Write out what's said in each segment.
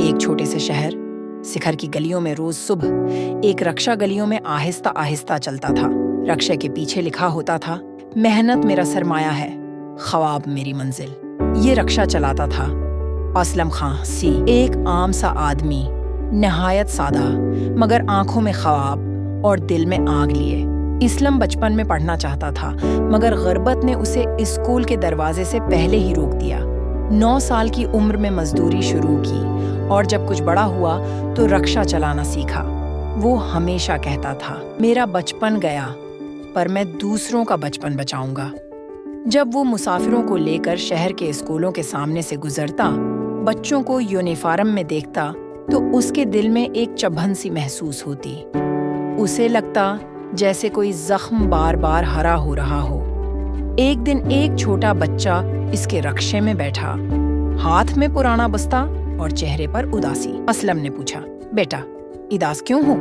ایک چھوٹے سے شہر سکھر کی گلیوں میں روز صبح ایک رکشا گلیوں میں آہستہ آہستہ چلتا تھا۔ رکشے کے پیچھے لکھا ہوتا تھا، محنت میرا سرمایہ ہے، خواب میری منزل۔ یہ رکشا چلاتا تھا اسلم خان سی، ایک عام سا آدمی، نہایت سادہ مگر آنکھوں میں خواب اور دل میں آگ لیے۔ اسلم بچپن میں پڑھنا چاہتا تھا مگر غربت نے اسے اسکول کے دروازے سے پہلے ہی روک دیا۔ 9 سال کی عمر میں مزدوری شروع کی اور جب کچھ بڑا ہوا تو رکشا چلانا سیکھا۔ وہ ہمیشہ کہتا تھا، میرا بچپن گیا پر میں دوسروں کا بچپن بچاؤں گا۔ جب وہ مسافروں کو لے کر شہر کے اسکولوں کے سامنے سے گزرتا، بچوں کو یونیفارم میں دیکھتا تو اس کے دل میں ایک چبھن سی محسوس ہوتی۔ اسے لگتا جیسے کوئی زخم بار بار ہرا ہو رہا ہو۔ ایک دن ایک چھوٹا بچہ اس کے رکشے میں بیٹھا، ہاتھ میں پرانا بستہ اور چہرے پر اداسی۔ اسلم نے پوچھا، بیٹا اداس کیوں ہو؟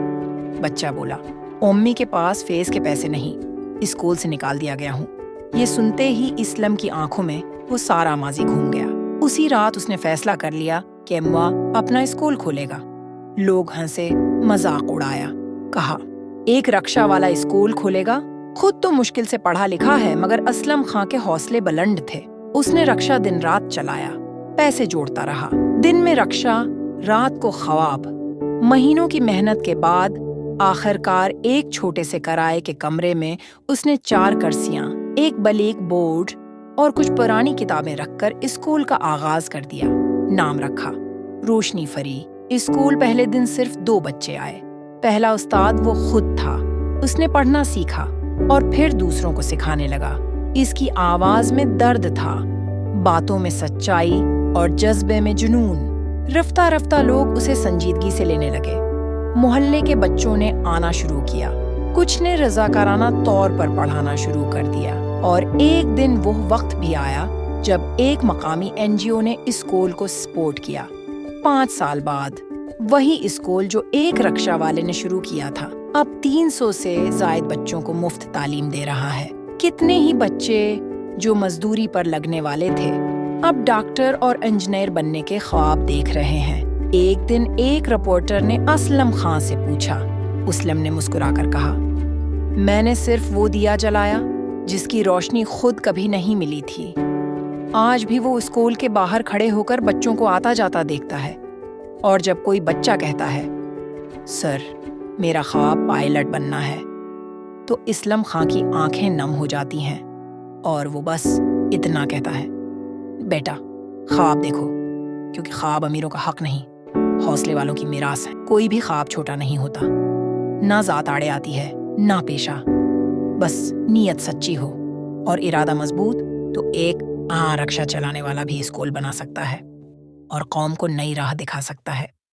بچہ بولا، امی کے پاس فیس کے پیسے نہیں، اسکول سے نکال دیا گیا ہوں۔ یہ سنتے ہی اسلم کی آنکھوں میں وہ سارا ماضی گھوم گیا۔ اسی رات اس نے فیصلہ کر لیا کہ اموا اپنا اسکول کھولے گا۔ لوگ ہنسے، مذاق اڑایا، کہا ایک رکشا والا اسکول کھولے گا؟ خود تو مشکل سے پڑھا لکھا ہے مگر اسلم خان کے حوصلے بلند تھے۔ اس نے رکشا دن رات چلایا، پیسے جوڑتا رہا۔ دن میں رکشا، رات کو خواب۔ مہینوں کی محنت کے بعد آخرکار ایک چھوٹے سے کرائے کے کمرے میں اس نے 4 کرسیاں، ایک بلیک بورڈ اور کچھ پرانی کتابیں رکھ کر اسکول کا آغاز کر دیا۔ نام رکھا روشنی فری۔ اسکول پہلے دن صرف 2 بچے آئے۔ پہلا استاد وہ خود تھا۔ اس نے پڑھنا سیکھا اور پھر دوسروں کو سکھانے لگا۔ اس کی آواز میں درد تھا، باتوں میں سچائی اور جذبے میں جنون۔ رفتہ رفتہ لوگ اسے سنجیدگی سے لینے لگے۔ محلے کے بچوں نے آنا شروع کیا، کچھ نے رضاکارانہ طور پر پڑھانا شروع کر دیا، اور ایک دن وہ وقت بھی آیا جب ایک مقامی NGO نے اسکول کو سپورٹ کیا۔ 5 سال بعد وہی اسکول جو ایک رکشا والے نے شروع کیا تھا اب 300 سے زائد بچوں کو مفت تعلیم دے رہا ہے۔ کتنے ہی بچے جو مزدوری پر لگنے والے تھے اب ڈاکٹر اور انجینئر بننے کے خواب دیکھ رہے ہیں۔ ایک دن ایک رپورٹر نے اسلم خان سے پوچھا۔ اسلم نے مسکرا کر کہا، میں نے صرف وہ دیا جلایا جس کی روشنی خود کبھی نہیں ملی تھی۔ آج بھی وہ اسکول کے باہر کھڑے ہو کر بچوں کو آتا جاتا دیکھتا ہے، اور جب کوئی بچہ کہتا ہے، سر میرا خواب پائلٹ بننا ہے، تو اسلم خان کی آنکھیں نم ہو جاتی ہیں اور وہ بس اتنا کہتا ہے، بیٹا خواب دیکھو، کیونکہ خواب امیروں کا حق نہیں، حوصلے والوں کی میراث ہے۔ کوئی بھی خواب چھوٹا نہیں ہوتا، نہ ذات آڑے آتی ہے نہ پیشہ، بس نیت سچی ہو اور ارادہ مضبوط تو ایک رکشا چلانے والا بھی اسکول بنا سکتا ہے اور قوم کو نئی راہ دکھا سکتا ہے۔